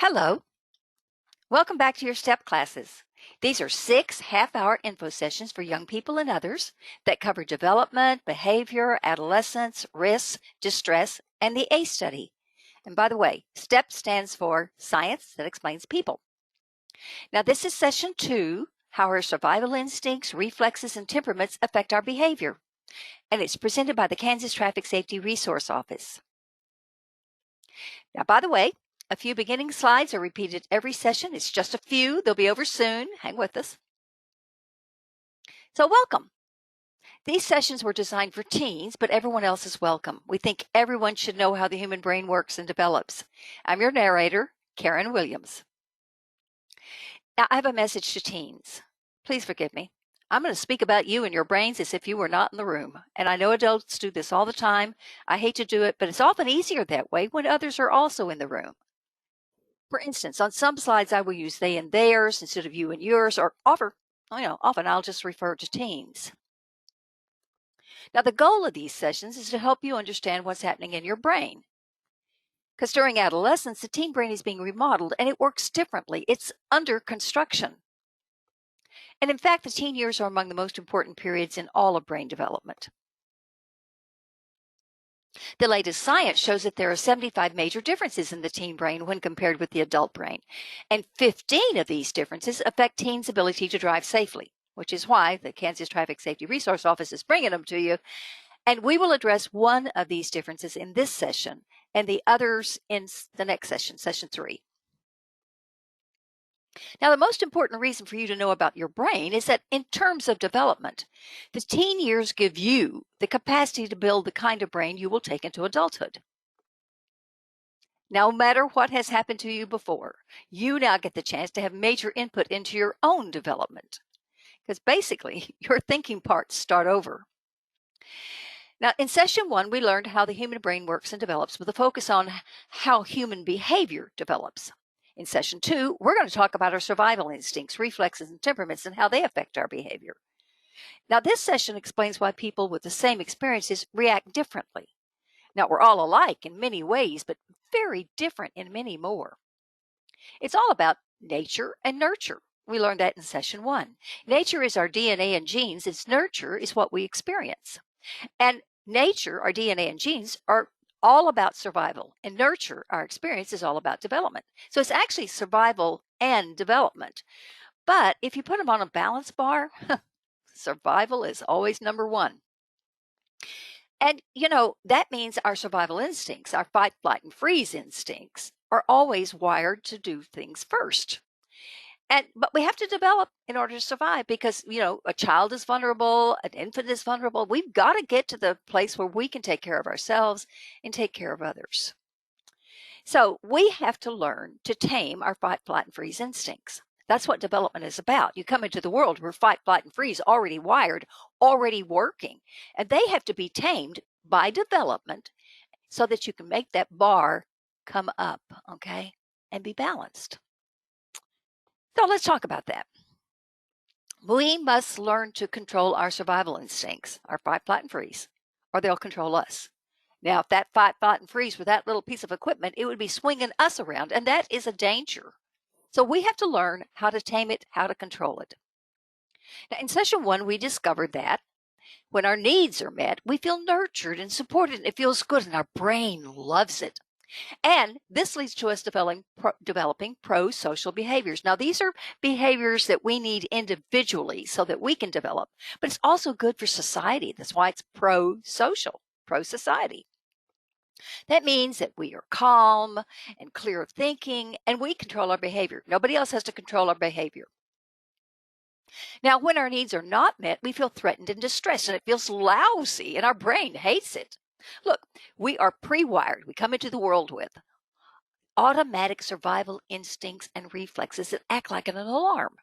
Hello. Welcome back to your STEP classes. These are 6 half-hour info sessions for young people and others that cover development, behavior, adolescence, risks, distress, and the ACE study. And by the way, STEP stands for Science That Explains People. Now, this is session 2, how our survival instincts, reflexes, and temperaments affect our behavior. And it's presented by the Kansas Traffic Safety Resource Office. Now, by the way, a few beginning slides are repeated every session. It's just a few. They'll be over soon. Hang with us. So welcome. These sessions were designed for teens, but everyone else is welcome. We think everyone should know how the human brain works and develops. I'm your narrator, Karen Williams. Now, I have a message to teens. Please forgive me. I'm going to speak about you and your brains as if you were not in the room. And I know adults do this all the time. I hate to do it, but it's often easier that way when others are also in the room. For instance, on some slides, I will use they and theirs instead of you and yours, or often I'll just refer to teens. Now, the goal of these sessions is to help you understand what's happening in your brain. Because during adolescence, the teen brain is being remodeled and it works differently. It's under construction. And in fact, the teen years are among the most important periods in all of brain development. The latest science shows that there are 75 major differences in the teen brain when compared with the adult brain. And 15 of these differences affect teens' ability to drive safely, which is why the Kansas Traffic Safety Resource Office is bringing them to you. And we will address one of these differences in this session and the others in the next session, session 3. Now, the most important reason for you to know about your brain is that in terms of development, the teen years give you the capacity to build the kind of brain you will take into adulthood. No matter what has happened to you before, you now get the chance to have major input into your own development. Because basically, your thinking parts start over. Now, in session 1, we learned how the human brain works and develops with a focus on how human behavior develops. In session 2, we're going to talk about our survival instincts, reflexes, and temperaments and how they affect our behavior. Now, this session explains why people with the same experiences react differently. Now, we're all alike in many ways, but very different in many more. It's all about nature and nurture. We learned that in session 1. Nature is our DNA and genes. Its nurture is what we experience. And nature, our DNA and genes, are all about survival, and nurture, our experience, is all about development. So it's actually survival and development. But if you put them on a balance bar, survival is always number 1. And, that means our survival instincts, our fight, flight, and freeze instincts, are always wired to do things first. But we have to develop in order to survive because, a child is vulnerable, an infant is vulnerable. We've got to get to the place where we can take care of ourselves and take care of others. So we have to learn to tame our fight, flight, and freeze instincts. That's what development is about. You come into the world where fight, flight, and freeze already wired, already working, and they have to be tamed by development so that you can make that bar come up, okay, and be balanced. So let's talk about that. We must learn to control our survival instincts, our fight, flight, and freeze, or they'll control us. Now, if that fight, flight, and freeze were that little piece of equipment, it would be swinging us around, and that is a danger. So we have to learn how to tame it, how to control it. Now, in session 1, we discovered that when our needs are met, we feel nurtured and supported, and it feels good, and our brain loves it. And this leads to us developing prosocial behaviors. Now, these are behaviors that we need individually so that we can develop, but it's also good for society. That's why it's prosocial, pro-society. That means that we are calm and clear of thinking, and we control our behavior. Nobody else has to control our behavior. Now, when our needs are not met, we feel threatened and distressed, and it feels lousy, and our brain hates it. Look, we are pre-wired. We come into the world with automatic survival instincts and reflexes that act like an alarm.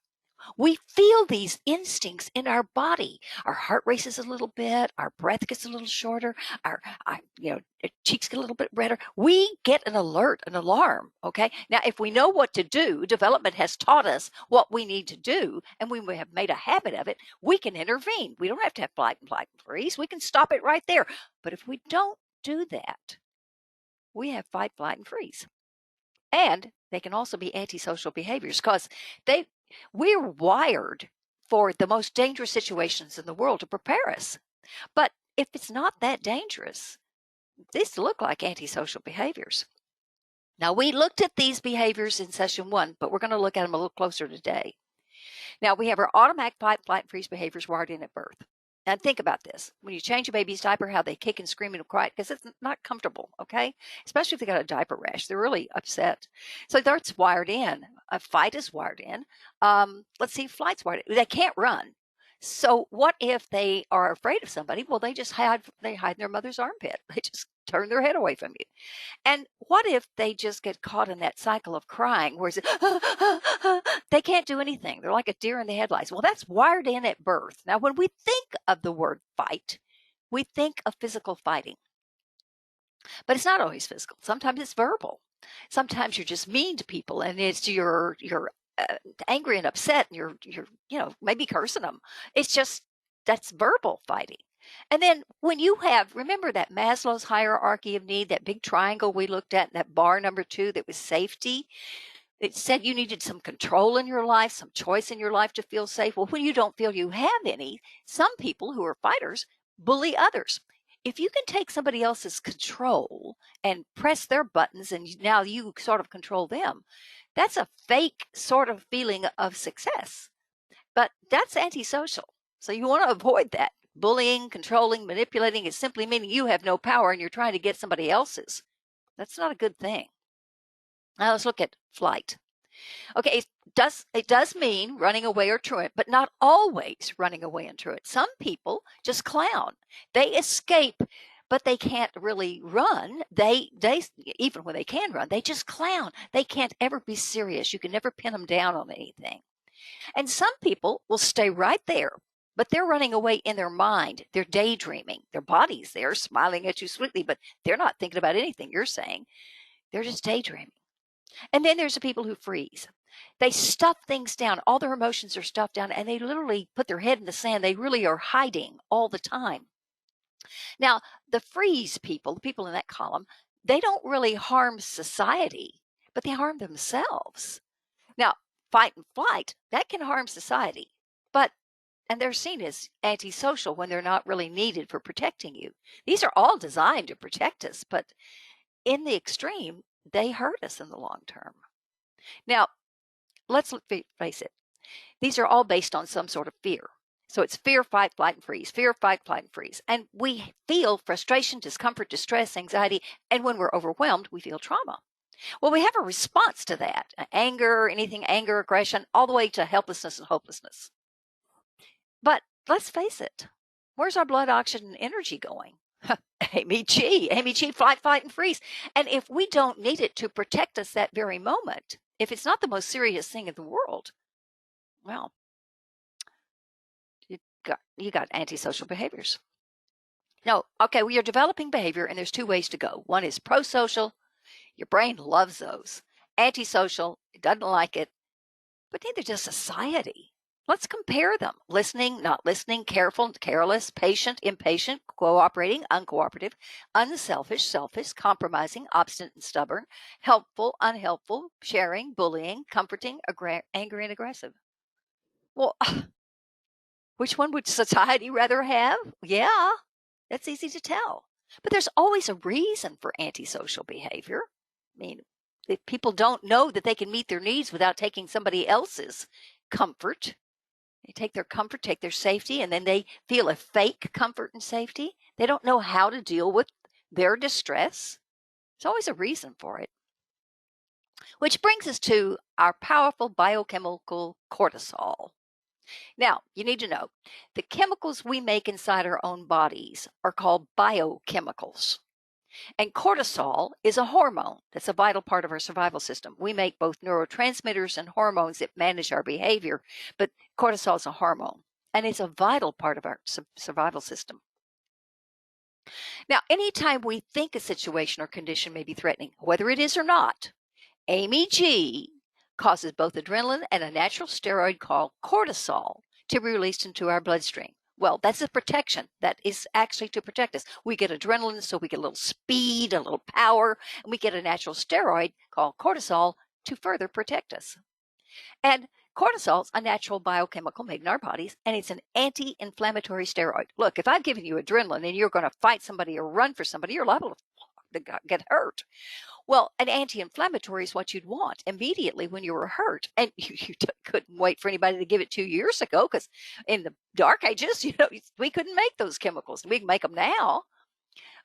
We feel these instincts in our body. Our heart races a little bit. Our breath gets a little shorter. Our cheeks get a little bit redder. We get an alert, an alarm, okay? Now, if we know what to do, development has taught us what we need to do, and we have made a habit of it, we can intervene. We don't have to have flight and freeze. We can stop it right there. But if we don't do that, we have fight, flight, and freeze. And they can also be antisocial behaviors because we're wired for the most dangerous situations in the world to prepare us. But if it's not that dangerous, these look like antisocial behaviors. Now, we looked at these behaviors in session 1, but we're going to look at them a little closer today. Now, we have our automatic fight, flight, and freeze behaviors wired in at birth. And think about this. When you change a baby's diaper, how they kick and scream and cry, because it's not comfortable, okay? Especially if they got a diaper rash. They're really upset. So that's wired in. A fight is wired in. Let's see, flight's wired in. They can't run. So what if they are afraid of somebody? Well, they just hide in their mother's armpit. They just turn their head away from you. And what if they just get caught in that cycle of crying where they can't do anything? They're like a deer in the headlights. Well, that's wired in at birth. Now, when we think of the word fight, we think of physical fighting. But it's not always physical. Sometimes it's verbal. Sometimes you're just mean to people and it's you're angry and upset and you're maybe cursing them. It's just that's verbal fighting. And then when you remember that Maslow's hierarchy of need, that big triangle we looked at, that bar number 2 that was safety, it said you needed some control in your life, some choice in your life to feel safe. Well, when you don't feel you have any, some people who are fighters bully others. If you can take somebody else's control and press their buttons and now you sort of control them, that's a fake sort of feeling of success. But that's antisocial. So you want to avoid that. Bullying, controlling, manipulating is simply meaning you have no power and you're trying to get somebody else's. That's not a good thing. Now let's look at flight. Okay, it does mean running away or truant, but not always running away and truant. Some people just clown. They escape, but they can't really run. They even when they can run, they just clown. They can't ever be serious. You can never pin them down on anything. And some people will stay right there, but they're running away in their mind. They're daydreaming. Their body's there smiling at you sweetly, but they're not thinking about anything you're saying. They're just daydreaming. And then there's the people who freeze. They stuff things down. All their emotions are stuffed down, and they literally put their head in the sand. They really are hiding all the time. Now, the freeze people, the people in that column, they don't really harm society, but they harm themselves. Now, fight and flight, that can harm society, and they're seen as antisocial when they're not really needed for protecting you. These are all designed to protect us, but in the extreme, they hurt us in the long term. Now, let's face it. These are all based on some sort of fear. So it's fear, fight, flight, and freeze. Fear, fight, flight, and freeze. And we feel frustration, discomfort, distress, anxiety, and when we're overwhelmed, we feel trauma. Well, we have a response to that. Anger, aggression, all the way to helplessness and hopelessness. But let's face it. Where's our blood, oxygen, and energy going? Amy G, flight, and freeze. And if we don't need it to protect us that very moment, if it's not the most serious thing in the world, well, you got antisocial behaviors. No, okay, well, you're developing behavior, and there's 2 ways to go. One is prosocial. Your brain loves those. Antisocial, it doesn't like it, but neither does society. Let's compare them. Listening, not listening, careful, careless, patient, impatient, cooperating, uncooperative, unselfish, selfish, compromising, obstinate and stubborn, helpful, unhelpful, sharing, bullying, comforting, angry and aggressive. Well, which one would society rather have? Yeah, that's easy to tell. But there's always a reason for antisocial behavior. I mean, if people don't know that they can meet their needs without taking somebody else's comfort, they take their comfort, take their safety, and then they feel a fake comfort and safety. They don't know how to deal with their distress. There's always a reason for it. Which brings us to our powerful biochemical cortisol. Now, you need to know, the chemicals we make inside our own bodies are called biochemicals. And cortisol is a hormone that's a vital part of our survival system. We make both neurotransmitters and hormones that manage our behavior, but cortisol is a hormone, and it's a vital part of our survival system. Now, anytime we think a situation or condition may be threatening, whether it is or not, Amy G causes both adrenaline and a natural steroid called cortisol to be released into our bloodstream. Well, that's a protection. That is actually to protect us. We get adrenaline, so we get a little speed, a little power, and we get a natural steroid called cortisol to further protect us. And cortisol is a natural biochemical made in our bodies, and it's an anti-inflammatory steroid. Look, if I've given you adrenaline and you're going to fight somebody or run for somebody, you're liable to get hurt. Well, an anti-inflammatory is what you'd want immediately when you were hurt. And you couldn't wait for anybody to give it 2 years ago, because in the dark ages, we couldn't make those chemicals. We can make them now.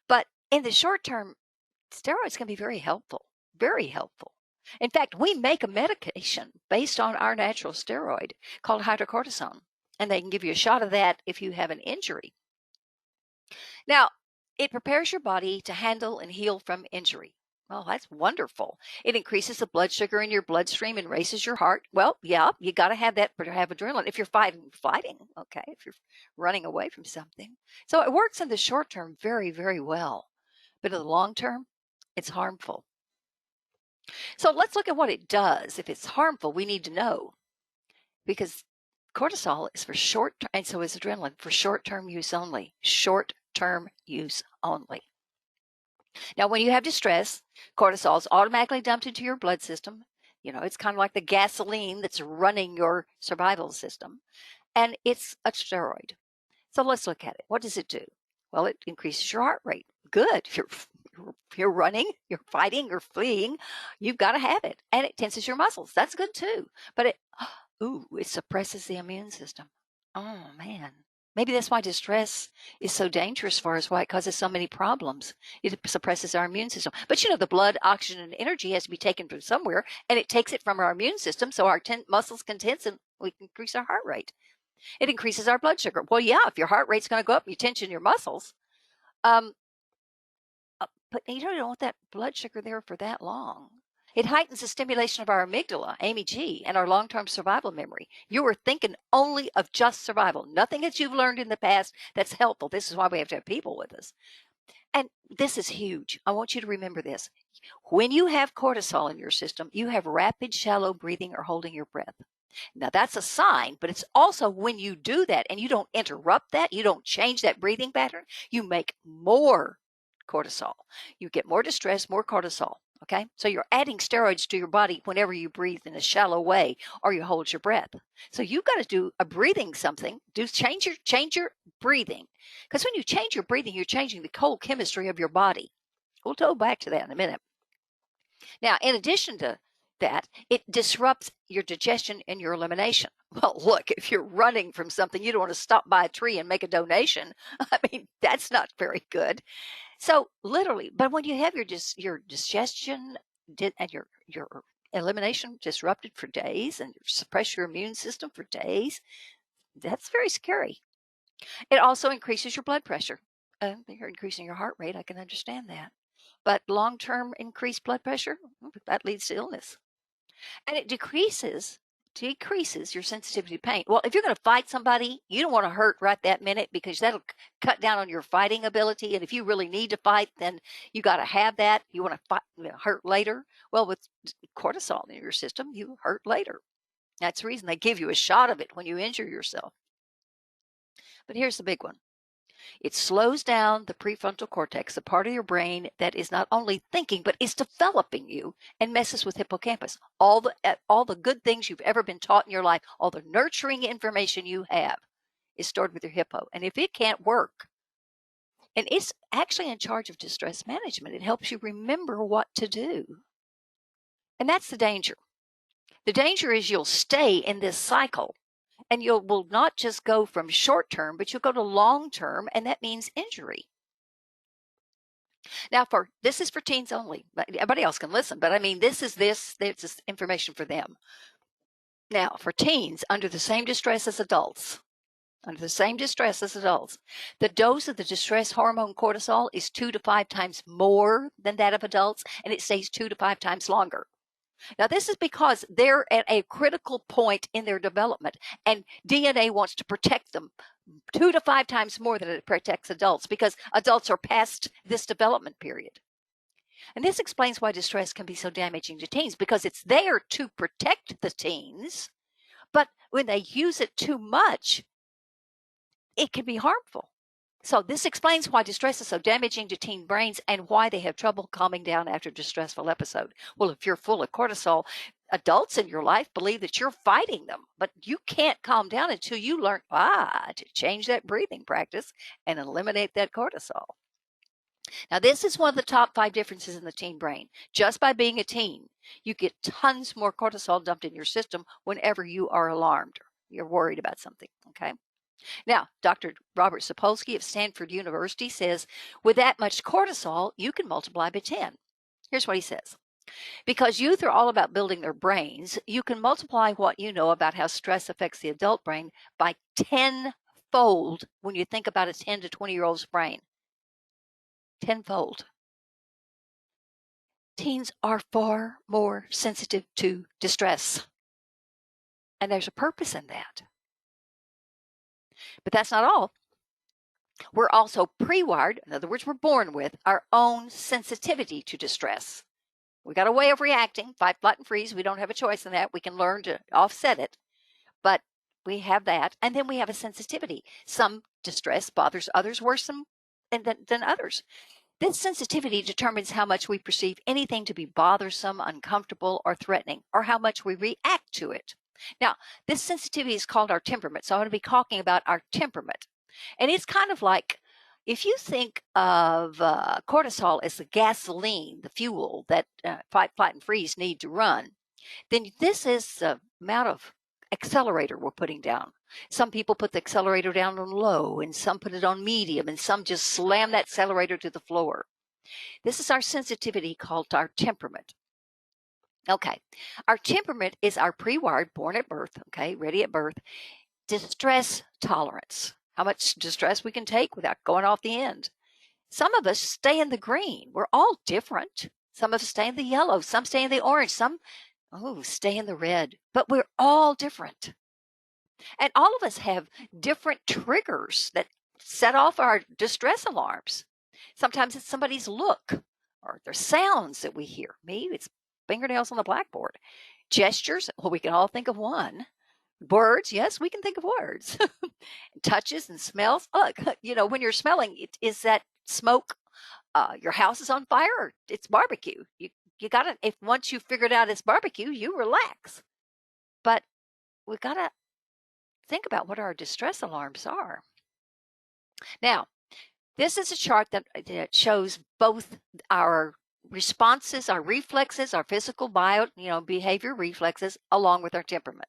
But in the short term, steroids can be very helpful, very helpful. In fact, we make a medication based on our natural steroid called hydrocortisone, and they can give you a shot of that if you have an injury. Now, it prepares your body to handle and heal from injury. Well, that's wonderful. It increases the blood sugar in your bloodstream and races your heart. Well, yeah, you got to have that to have adrenaline. If you're fighting, okay, if you're running away from something. So it works in the short term very, very well. But in the long term, it's harmful. So let's look at what it does. If it's harmful, we need to know, because cortisol is for short, and so is adrenaline, for short-term use only. Short-term use only. Now, when you have distress, cortisol is automatically dumped into your blood system. It's kind of like the gasoline that's running your survival system, and it's a steroid. So let's look at it. What does it do? Well, it increases your heart rate. Good. If you're running, you're fighting, or fleeing, you've got to have it. And it tenses your muscles. That's good too. But it suppresses the immune system. Oh, man. Maybe that's why distress is so dangerous for us, why it causes so many problems. It suppresses our immune system. But the blood, oxygen, and energy has to be taken from somewhere, and it takes it from our immune system, so our muscles can tense and we can increase our heart rate. It increases our blood sugar. Well, yeah, if your heart rate's going to go up and you tension your muscles, but you don't want that blood sugar there for that long. It heightens the stimulation of our amygdala, Amy G, and our long-term survival memory. You are thinking only of just survival, nothing that you've learned in the past that's helpful. This is why we have to have people with us. And this is huge. I want you to remember this. When you have cortisol in your system, you have rapid, shallow breathing or holding your breath. Now, that's a sign, but it's also when you do that and you don't interrupt that, you don't change that breathing pattern, you make more cortisol. You get more distress, more cortisol. Okay, so you're adding steroids to your body whenever you breathe in a shallow way or you hold your breath. So you've got to do a breathing something. Change your breathing, because when you change your breathing, you're changing the whole chemistry of your body. We'll go back to that in a minute. Now, in addition to that, it disrupts your digestion and your elimination. Well, look, if you're running from something, you don't want to stop by a tree and make a donation. I mean, that's not very good. So literally, but when you have your digestion and your elimination disrupted for days and you suppress your immune system for days, that's very scary. It also increases your blood pressure. You're increasing your heart rate. I can understand that. But long-term increased blood pressure, that leads to illness. And it decreases your sensitivity to pain. Well, if you're going to fight somebody, you don't want to hurt right that minute, because that'll cut down on your fighting ability. And if you really need to fight, then you got to have that. You want to fight, hurt later. Well, with cortisol in your system, you hurt later. That's the reason they give you a shot of it when you injure yourself. But here's the big one. It slows down the prefrontal cortex, the part of your brain that is not only thinking, but is developing you, and messes with hippocampus. All the good things you've ever been taught in your life, all the nurturing information you have is stored with your hippo. And if it can't work, and it's actually in charge of distress management, it helps you remember what to do. And that's the danger. The danger is you'll stay in this cycle. And you will not just go from short term, but you'll go to long term, and that means injury. Now, this is for teens only. Everybody else can listen, but I mean, this is information for them. Now, for teens under the same distress as adults, the dose of the distress hormone cortisol is 2 to 5 times more than that of adults, and it stays 2 to 5 times longer. Now, this is because they're at a critical point in their development, and DNA wants to protect them 2 to 5 times more than it protects adults, because adults are past this development period. And this explains why distress can be so damaging to teens, because it's there to protect the teens, but when they use it too much, it can be harmful. So this explains why distress is so damaging to teen brains and why they have trouble calming down after a distressful episode. Well, if you're full of cortisol, adults in your life believe that you're fighting them, but you can't calm down until you learn to change that breathing practice and eliminate that cortisol. Now, this is one of the top 5 differences in the teen brain. Just by being a teen, you get tons more cortisol dumped in your system whenever you are alarmed. You're worried about something, okay? Now, Dr. Robert Sapolsky of Stanford University says, with that much cortisol, you can multiply by 10. Here's what he says. Because youth are all about building their brains, you can multiply what you know about how stress affects the adult brain by 10-fold when you think about a 10 to 20-year-old's brain. 10-fold. Teens are far more sensitive to distress. And there's a purpose in that. But that's not all. We're also pre-wired, in other words, we're born with our own sensitivity to distress. We got a way of reacting, fight, flight, and freeze. We don't have a choice in that. We can learn to offset it, but we have that. And then we have a sensitivity. Some distress bothers others worse than others. This sensitivity determines how much we perceive anything to be bothersome, uncomfortable, or threatening, or how much we react to it. Now, this sensitivity is called our temperament. So I'm going to be talking about our temperament. And it's kind of like, if you think of cortisol as the gasoline, the fuel that fight, flight, and freeze need to run, then this is the amount of accelerator we're putting down. Some people put the accelerator down on low, and some put it on medium, and some just slam that accelerator to the floor. This is our sensitivity called our temperament. Okay, our temperament is our pre-wired, born at birth, okay, ready at birth, distress tolerance. How much distress we can take without going off the end. Some of us stay in the green. We're all different. Some of us stay in the yellow. Some stay in the orange. Some stay in the red. But we're all different. And all of us have different triggers that set off our distress alarms. Sometimes it's somebody's look or their sounds that we hear. Me, it's fingernails on the blackboard. Gestures, well, we can all think of one. Words, yes, we can think of words. Touches and smells. Look, when you're smelling, is that smoke? Your house is on fire, or it's barbecue. You gotta, if once you figured out it's barbecue, you relax. But we gotta think about what our distress alarms are. Now, this is a chart that shows both our responses, our reflexes, our physical behavior reflexes, along with our temperament.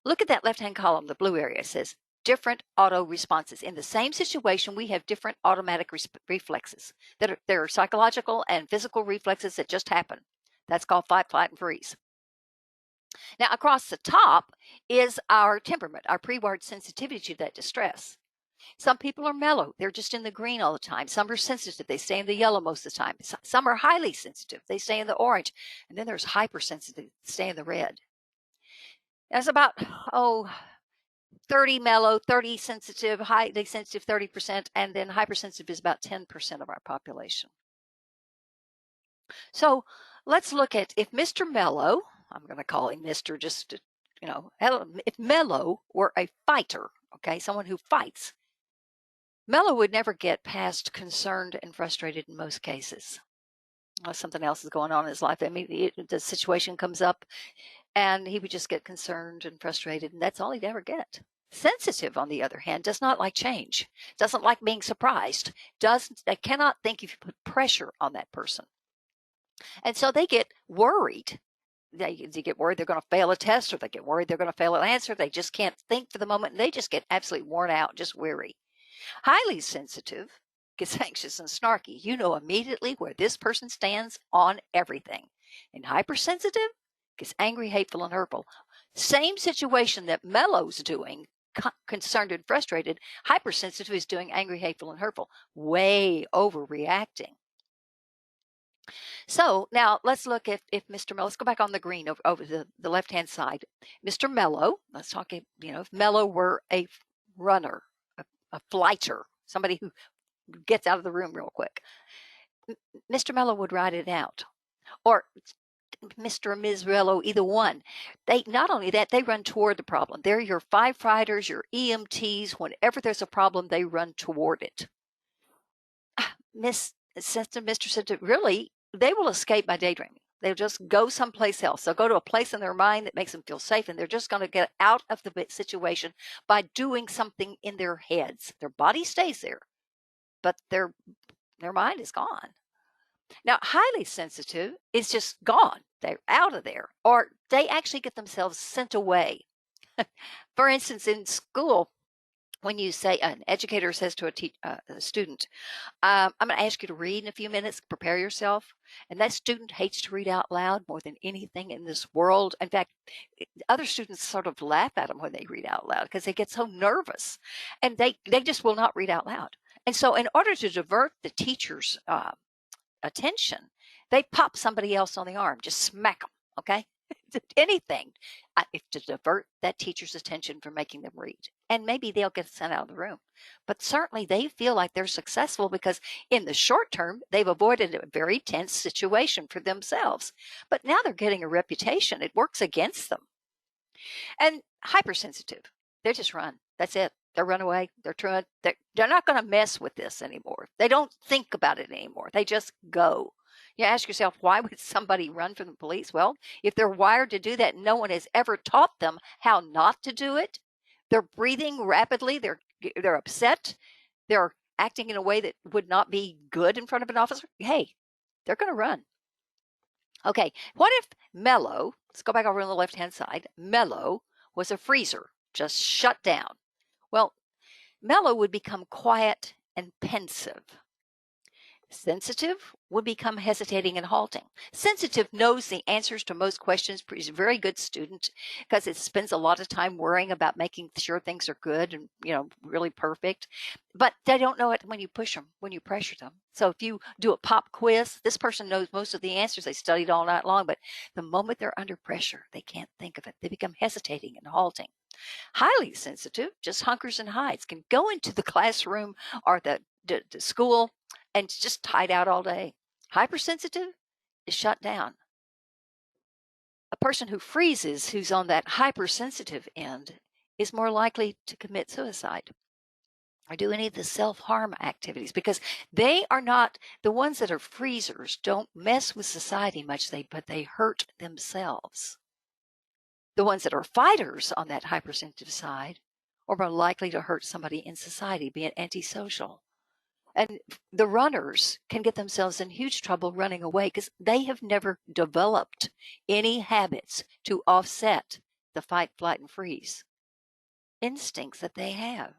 Look at that left-hand column, the blue area. It says different auto responses. In the same situation, we have different automatic reflexes. There are psychological and physical reflexes that just happen. That's called fight, flight, and freeze. Now, across the top is our temperament, our pre-wired sensitivity to that distress. Some people are mellow. They're just in the green all the time. Some are sensitive. They stay in the yellow most of the time. Some are highly sensitive. They stay in the orange. And then there's hypersensitive. They stay in the red. That's about, 30 mellow, 30 sensitive, highly sensitive 30%, and then hypersensitive is about 10% of our population. So let's look at if Mr. Mellow, I'm going to call him Mr. just to, if Mellow were a fighter, okay, someone who fights, Mellow would never get past concerned and frustrated in most cases. Something else is going on in his life. I mean, the situation comes up and he would just get concerned and frustrated, and that's all he'd ever get. Sensitive, on the other hand, does not like change, doesn't like being surprised, they cannot think if you put pressure on that person. And so they get worried. They get worried they're going to fail a test, or they get worried they're going to fail an answer. They just can't think for the moment, and they just get absolutely worn out, just weary. Highly sensitive gets anxious and snarky. You know immediately where this person stands on everything. And hypersensitive gets angry, hateful, and hurtful. Same situation that Mellow's doing, concerned and frustrated, hypersensitive is doing angry, hateful, and hurtful. Way overreacting. So now let's look at if Mr. Mellow, let's go back on the green over the left-hand side. Mr. Mellow, let's talk, if Mellow were a runner, a flighter, somebody who gets out of the room real quick, Mr. Mellow would ride it out. Or Mr. or Ms. Rello, either one. They not only that, they run toward the problem. They're your firefighters, your EMTs. Whenever there's a problem, they run toward it. Miss Sister, Mr. Sister, really, they will escape by daydreaming. They'll just go someplace else. They'll go to a place in their mind that makes them feel safe, and they're just going to get out of the situation by doing something in their heads. Their body stays there, but their mind is gone. Now, highly sensitive is just gone. They're out of there, or they actually get themselves sent away. For instance, in school, when you say an educator says to a student, I'm going to ask you to read in a few minutes, prepare yourself. And that student hates to read out loud more than anything in this world. In fact, other students sort of laugh at them when they read out loud because they get so nervous, and they just will not read out loud. And so in order to divert the teacher's attention, they pop somebody else on the arm, just smack them, okay? Anything if to divert that teacher's attention from making them read. And maybe they'll get sent out of the room. But certainly they feel like they're successful because in the short term, they've avoided a very tense situation for themselves. But now they're getting a reputation. It works against them. And hypersensitive, they just run. That's it. They run away. They're not going to mess with this anymore. They don't think about it anymore. They just go. You ask yourself, why would somebody run from the police? Well, if they're wired to do that, no one has ever taught them how not to do it. They're breathing rapidly. They're upset. They're acting in a way that would not be good in front of an officer. Hey, they're going to run. Okay, what if Mellow, let's go back over on the left-hand side, Mellow was a freezer, just shut down. Well, Mellow would become quiet and pensive. Sensitive would become hesitating and halting. Sensitive knows the answers to most questions. He's a very good student because it spends a lot of time worrying about making sure things are good and, really perfect. But they don't know it when you push them, when you pressure them. So if you do a pop quiz, this person knows most of the answers. They studied all night long, but the moment they're under pressure, they can't think of it. They become hesitating and halting. Highly sensitive just hunkers and hides, can go into the classroom or the school and just hide out all day. Hypersensitive is shut down. A person who freezes, who's on that hypersensitive end, is more likely to commit suicide or do any of the self-harm activities because they are not, the ones that are freezers don't mess with society much, but they hurt themselves. The ones that are fighters on that hypersensitive side are more likely to hurt somebody in society, being antisocial. And the runners can get themselves in huge trouble running away because they have never developed any habits to offset the fight, flight, and freeze instincts that they have.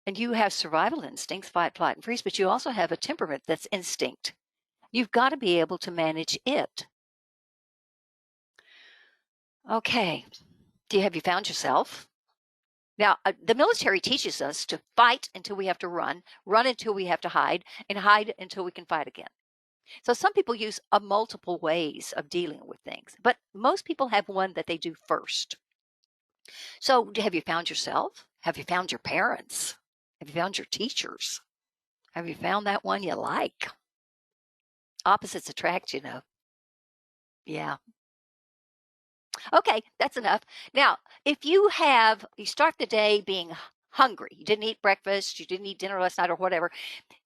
And you have survival instincts, fight, flight, and freeze, but you also have a temperament that's instinct. You've got to be able to manage it. Okay, have you found yourself? Now, the military teaches us to fight until we have to run until we have to hide, and hide until we can fight again. So some people use multiple ways of dealing with things, but most people have one that they do first. So have you found yourself? Have you found your parents? Have you found your teachers? Have you found that one you like? Opposites attract, Yeah. Okay, that's enough. Now, if you start the day being hungry, you didn't eat breakfast, you didn't eat dinner last night or whatever,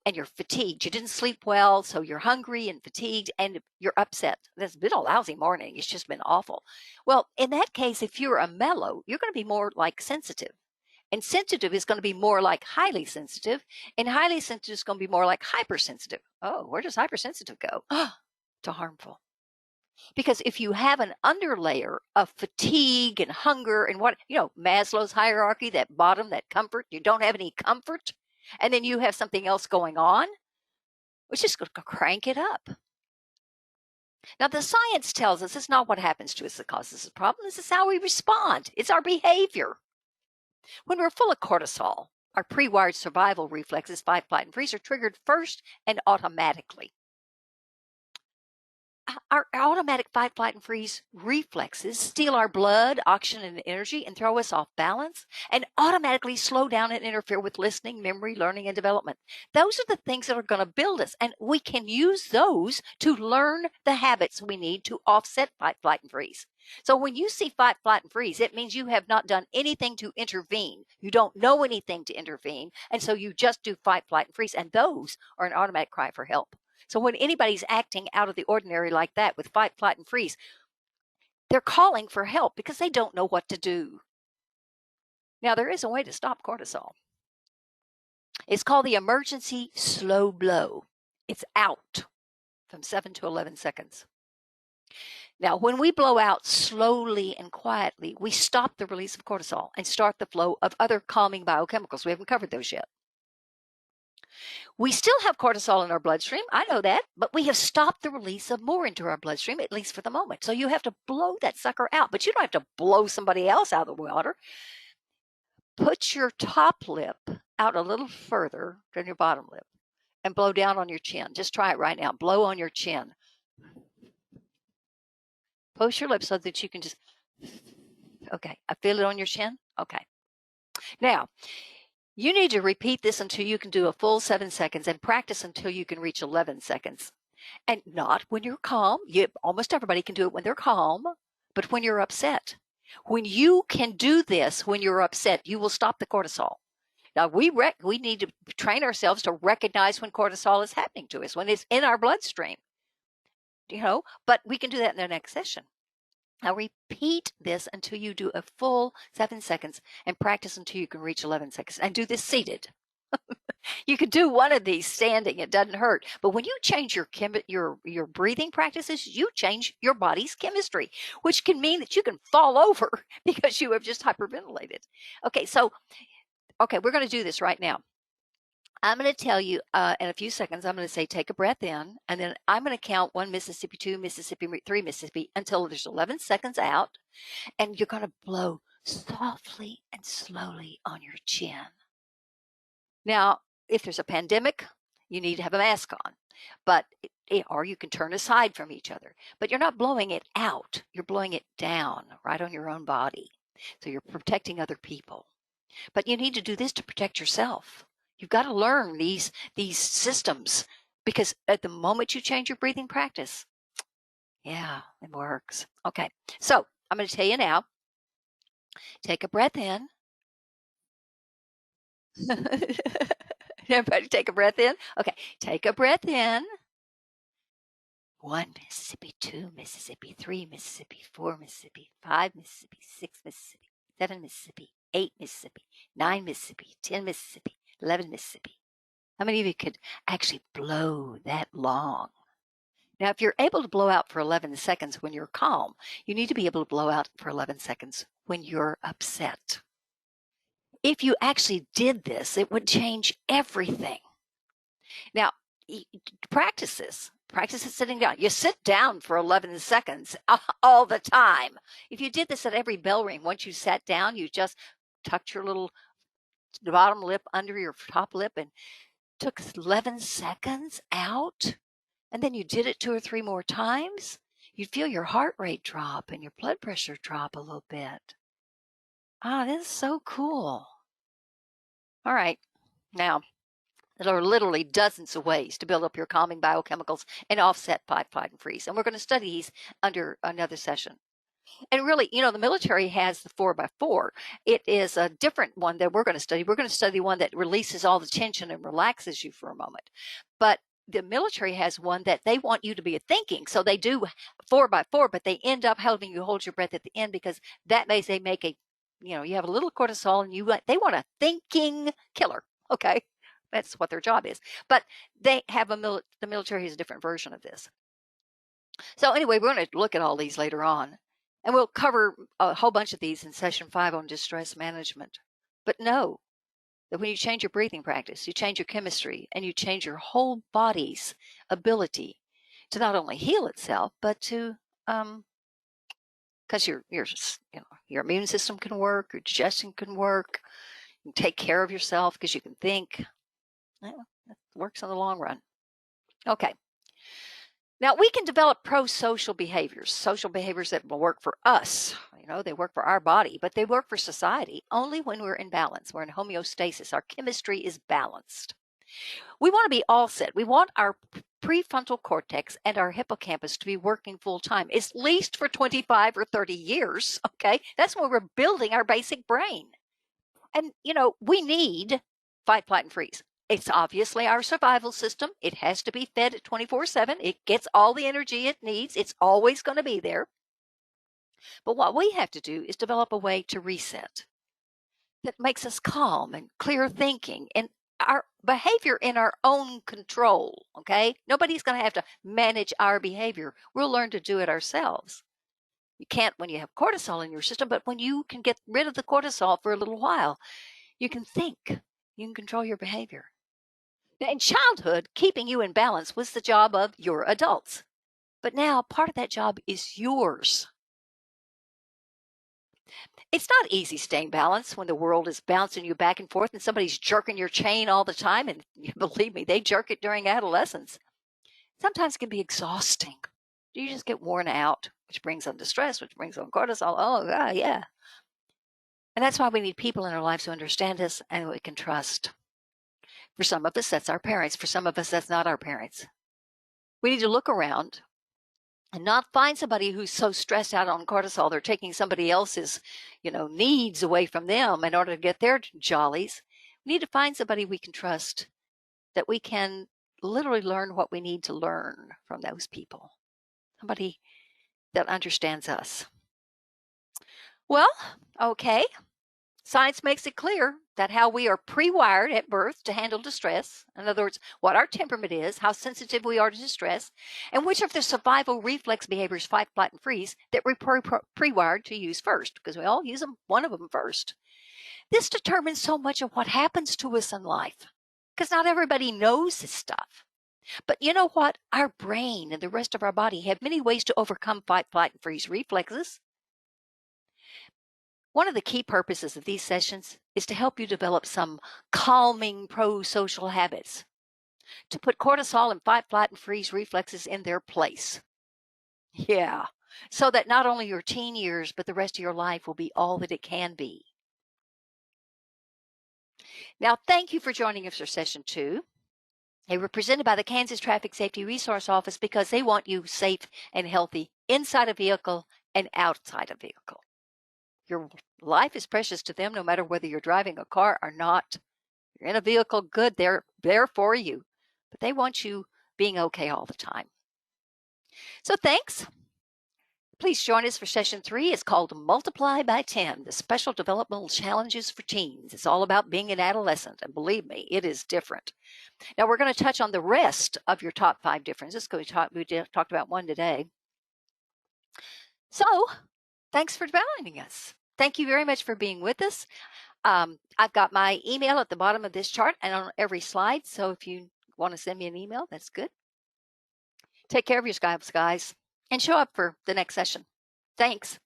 and you're fatigued, you didn't sleep well, so you're hungry and fatigued and you're upset. It's been a lousy morning. It's just been awful. Well, in that case, if you're a mellow, you're going to be more like sensitive. And sensitive is going to be more like highly sensitive, and highly sensitive is going to be more like hypersensitive. Oh, where does hypersensitive go? To harmful. Because if you have an underlayer of fatigue and hunger and Maslow's hierarchy, that bottom, that comfort, you don't have any comfort, and then you have something else going on, it's just going to crank it up. Now, the science tells us it's not what happens to us that causes the problem. This is how we respond. It's our behavior. When we're full of cortisol, our pre-wired survival reflexes, fight, flight, and freeze, are triggered first and automatically. our automatic fight, flight, and freeze reflexes steal our blood, oxygen, and energy and throw us off balance and automatically slow down and interfere with listening, memory, learning, and development. Those are the things that are going to build us, and we can use those to learn the habits we need to offset fight, flight, and freeze. So when you see fight, flight, and freeze, it means you have not done anything to intervene. You don't know anything to intervene, and so you just do fight, flight, and freeze, and those are an automatic cry for help. So when anybody's acting out of the ordinary like that with fight, flight, and freeze, they're calling for help because they don't know what to do. Now, there is a way to stop cortisol. It's called the emergency slow blow. It's out from 7 to 11 seconds. Now, when we blow out slowly and quietly, we stop the release of cortisol and start the flow of other calming biochemicals. We haven't covered those yet. We still have cortisol in our bloodstream, I know that, but we have stopped the release of more into our bloodstream, at least for the moment. So you have to blow that sucker out, but you don't have to blow somebody else out of the water. Put your top lip out a little further than your bottom lip and blow down on your chin. Just try it right now. Blow on your chin. Push your lips so that you can just, okay, I feel it on your chin? Okay. Now, you need to repeat this until you can do a full 7 seconds and practice until you can reach 11 seconds. And not when you're calm. Almost everybody can do it when they're calm, but when you're upset. When you can do this when you're upset, you will stop the cortisol. Now, we need to train ourselves to recognize when cortisol is happening to us, when it's in our bloodstream. But we can do that in the next session. Now, repeat this until you do a full 7 seconds and practice until you can reach 11 seconds. And do this seated. You could do one of these standing. It doesn't hurt. But when you change your breathing practices, you change your body's chemistry, which can mean that you can fall over because you have just hyperventilated. Okay, we're going to do this right now. I'm going to tell you in a few seconds, I'm going to say, take a breath in, and then I'm going to count 1 Mississippi, 2 Mississippi, 3 Mississippi until there's 11 seconds out, and you're going to blow softly and slowly on your chin. Now, if there's a pandemic, you need to have a mask on, or you can turn aside from each other, but you're not blowing it out. You're blowing it down right on your own body. So you're protecting other people, but you need to do this to protect yourself. You've got to learn these systems, because at the moment you change your breathing practice, yeah, it works. Okay, so I'm going to tell you now. Take a breath in. Everybody take a breath in. Okay, take a breath in. 1 Mississippi, 2 Mississippi, 3 Mississippi, 4 Mississippi, 5 Mississippi, 6 Mississippi, 7 Mississippi, 8 Mississippi, 9 Mississippi, 10 Mississippi, 11 Mississippi. How many of you could actually blow that long? Now, if you're able to blow out for 11 seconds when you're calm, you need to be able to blow out for 11 seconds when you're upset. If you actually did this, it would change everything. Now, practice this. Practice it sitting down. You sit down for 11 seconds all the time. If you did this at every bell ring, once you sat down, you just tucked your little bottom lip under your top lip and took 11 seconds out, and then you did it 2 or 3 more times, you'd feel your heart rate drop and your blood pressure drop a little bit. This is so cool. All right. Now, there are literally dozens of ways to build up your calming biochemicals and offset fight, flight, and freeze. And we're going to study these under another session. And really, the military has the 4x4. It is a different one that we're going to study. We're going to study one that releases all the tension and relaxes you for a moment. But the military has one that they want you to be thinking. So they do 4x4, but they end up helping you hold your breath at the end, because that means they make you have a little cortisol, and they want a thinking killer. Okay. That's what their job is. But they have the military has a different version of this. So anyway, we're going to look at all these later on. And we'll cover a whole bunch of these in session 5 on distress management. But know that when you change your breathing practice, you change your chemistry, and you change your whole body's ability to not only heal itself, but to, because your immune system can work, your digestion can work, you can take care of yourself because you can think. Well, that works in the long run. Okay. Now, we can develop pro-social behaviors, social behaviors that will work for us. They work for our body, but they work for society only when we're in balance. We're in homeostasis. Our chemistry is balanced. We want to be all set. We want our prefrontal cortex and our hippocampus to be working full time, at least for 25 or 30 years. Okay. That's when we're building our basic brain. And, we need fight, flight, and freeze. It's obviously our survival system. It has to be fed 24/7. It gets all the energy it needs. It's always going to be there. But what we have to do is develop a way to reset that makes us calm and clear thinking and our behavior in our own control. Okay. Nobody's going to have to manage our behavior. We'll learn to do it ourselves. You can't when you have cortisol in your system, but when you can get rid of the cortisol for a little while, you can think, you can control your behavior. Now, in childhood, keeping you in balance was the job of your adults. But now part of that job is yours. It's not easy staying balanced when the world is bouncing you back and forth and somebody's jerking your chain all the time. And believe me, they jerk it during adolescence. Sometimes it can be exhausting. You just get worn out, which brings on distress, which brings on cortisol. Oh, yeah. And that's why we need people in our lives who understand us and we can trust. For some of us, that's our parents. For some of us, that's not our parents. We need to look around and not find somebody who's so stressed out on cortisol they're taking somebody else's, needs away from them in order to get their jollies. We need to find somebody we can trust, that we can literally learn what we need to learn from those people. Somebody that understands us. Well, okay. Science makes it clear that how we are pre-wired at birth to handle distress, in other words, what our temperament is, how sensitive we are to distress, and which of the survival reflex behaviors, fight, flight, and freeze, that we're pre-wired to use first, because we all use one of them first. This determines so much of what happens to us in life, because not everybody knows this stuff. But you know what? Our brain and the rest of our body have many ways to overcome fight, flight, and freeze reflexes. One of the key purposes of these sessions is to help you develop some calming pro-social habits, to put cortisol and fight, flight, and freeze reflexes in their place. Yeah, so that not only your teen years, but the rest of your life will be all that it can be. Now, thank you for joining us for session 2. They were presented by the Kansas Traffic Safety Resource Office because they want you safe and healthy inside a vehicle and outside a vehicle. Your life is precious to them, no matter whether you're driving a car or not. You're in a vehicle, good, they're there for you. But they want you being okay all the time. So thanks. Please join us for session 3. It's called Multiply by 10, the special developmental challenges for teens. It's all about being an adolescent, and believe me, it is different. Now we're going to touch on the rest of your top 5 differences. We talked about one today. So thanks for joining us. Thank you very much for being with us. I've got my email at the bottom of this chart and on every slide. So if you want to send me an email, that's good. Take care of yourselves, guys, and show up for the next session. Thanks.